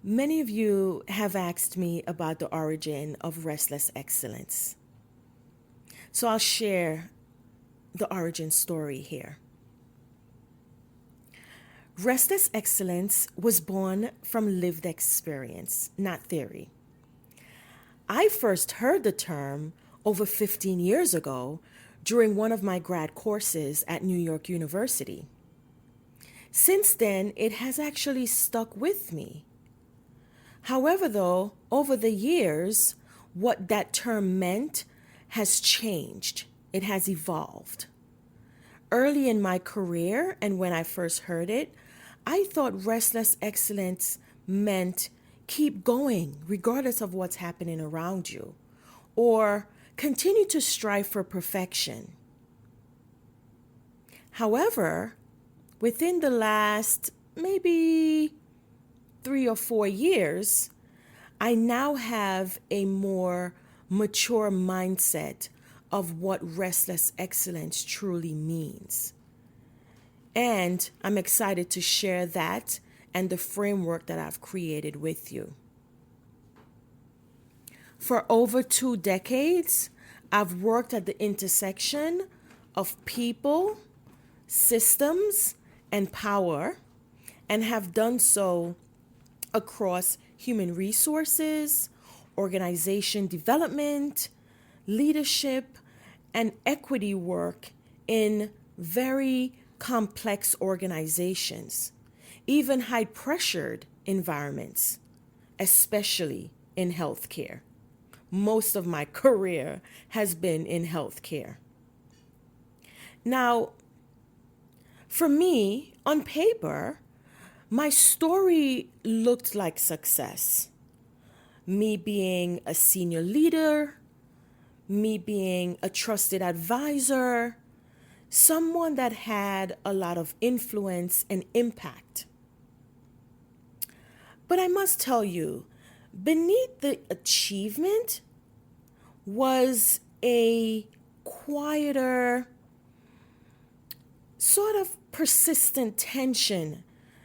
Many of you have asked me about the origin of Restless Excellence. So I'll share the origin story here. Restless Excellence was born from lived experience, not theory. I first heard the term over 15 years ago during one of my grad courses at New York University. Since then, it has actually stuck with me. However, though, over the years, what that term meant has changed. It has evolved. Early in my career, and when I first heard it, I thought restless excellence meant keep going regardless of what's happening around you, or continue to strive for perfection. However, within the last maybe 3 or 4 years, I now have a more mature mindset of what restless excellence truly means. And I'm excited to share that and the framework that I've created with you. For over 2 decades, I've worked at the intersection of people, systems, and power, and have done so across human resources, organization development, leadership, and equity work in very complex organizations, even high pressured environments, especially in healthcare. Most of my career has been in healthcare. Now, for me, on paper, my story looked like success. Me being a senior leader, me being a trusted advisor, someone that had a lot of influence and impact. But I must tell you, beneath the achievement was a quieter, sort of persistent tension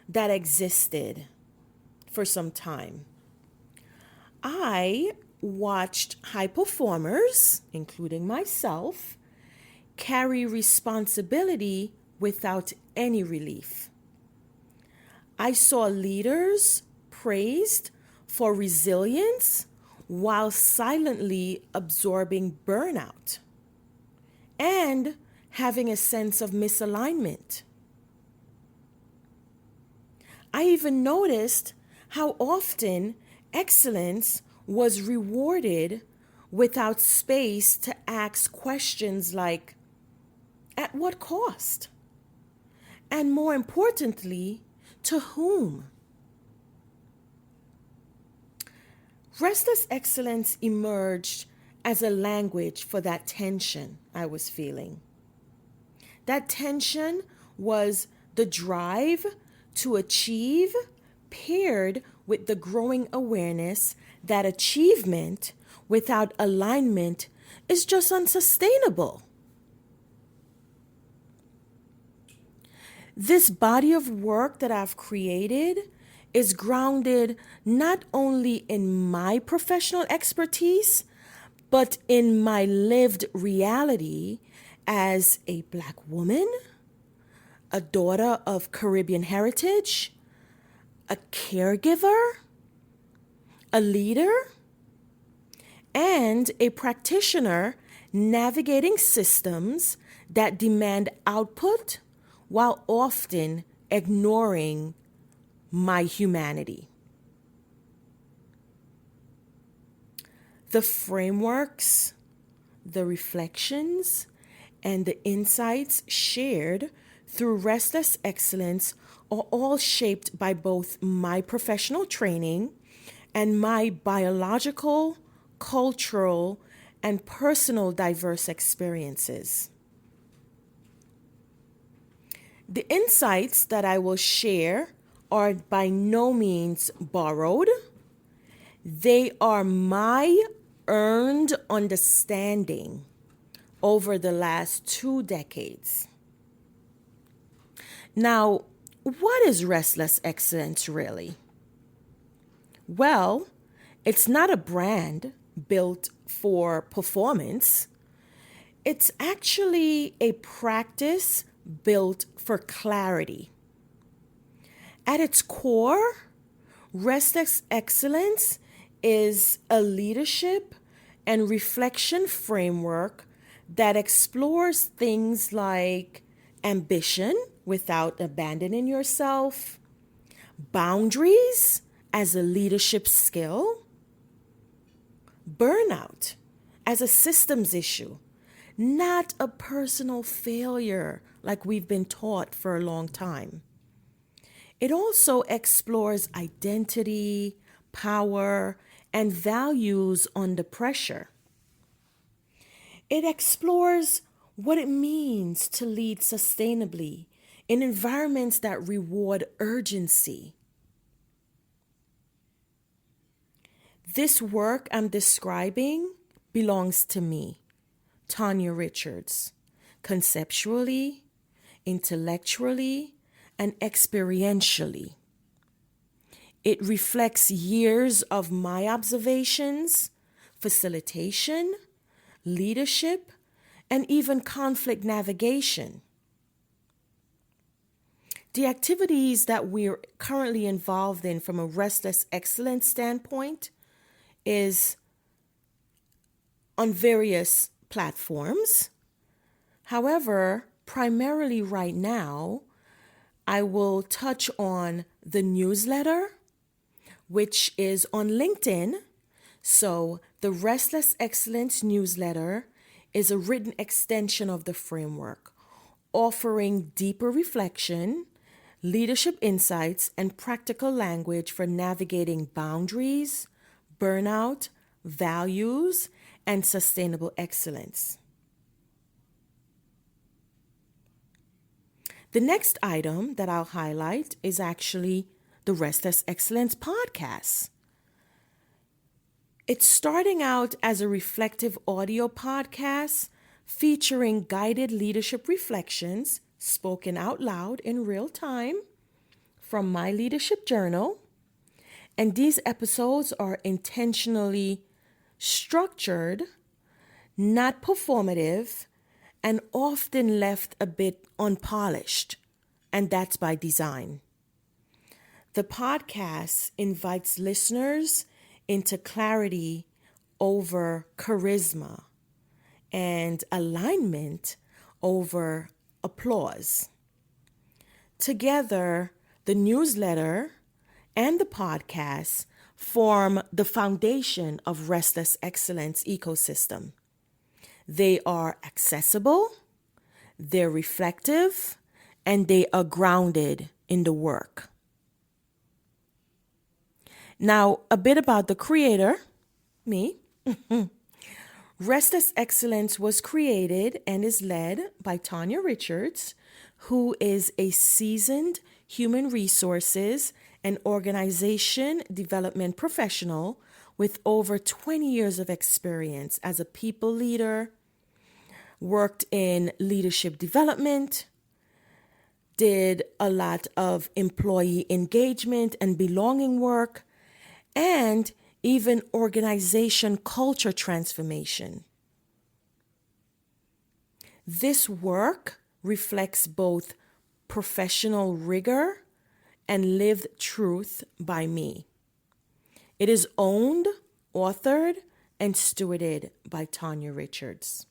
that existed for some time. I watched high performers, including myself, carry responsibility without any relief. I saw leaders praised for resilience while silently absorbing burnout and having a sense of misalignment. I even noticed how often excellence was rewarded without space to ask questions like, at what cost? And more importantly, to whom? Restless excellence emerged as a language for that tension I was feeling. That tension was the drive to achieve, paired with the growing awareness that achievement without alignment is just unsustainable. This body of work that I've created is grounded not only in my professional expertise, but in my lived reality as a Black woman, a daughter of Caribbean heritage, a caregiver, a leader, and a practitioner navigating systems that demand output while often ignoring my humanity. The frameworks, the reflections, and the insights shared through Restless Excellence are all shaped by both my professional training and my biological, cultural, and personal diverse experiences. The insights that I will share are by no means borrowed. They are my earned understanding over the last 2 decades. Now, what is restless excellence really? Well, it's not a brand built for performance. It's actually a practice built for clarity. At its core, Restless Excellence is a leadership and reflection framework that explores things like ambition without abandoning yourself, boundaries as a leadership skill, burnout as a systems issue, not a personal failure like we've been taught for a long time. It also explores identity, power, and values under pressure. It explores what it means to lead sustainably in environments that reward urgency. This work I'm describing belongs to me, Tonya Richards, conceptually, intellectually, and experientially. It reflects years of my observations, facilitation, leadership, and even conflict navigation. The activities that we're currently involved in from a Restless Excellence standpoint is on various platforms. However, primarily right now, I will touch on the newsletter, which is on LinkedIn. So the Restless Excellence newsletter is a written extension of the framework, offering deeper reflection, leadership insights, and practical language for navigating boundaries, burnout, values, and sustainable excellence. The next item that I'll highlight is actually the Restless Excellence podcast. It's starting out as a reflective audio podcast featuring guided leadership reflections spoken out loud in real time from my leadership journal. And these episodes are intentionally structured, not performative, and often left a bit unpolished. And that's by design. The podcast invites listeners into clarity over charisma and alignment over applause. Together, the newsletter and the podcast form the foundation of Restless Excellence ecosystem. They are accessible, they're reflective, and they are grounded in the work. Now, a bit about the creator, me. Restless Excellence was created and is led by Tonya Richards, who is a seasoned human resources and organization development professional with over 20 years of experience as a people leader, worked in leadership development, did a lot of employee engagement and belonging work, and even organization culture transformation. This work reflects both professional rigor and lived truth by me. It is owned, authored, and stewarded by Tonya Richards.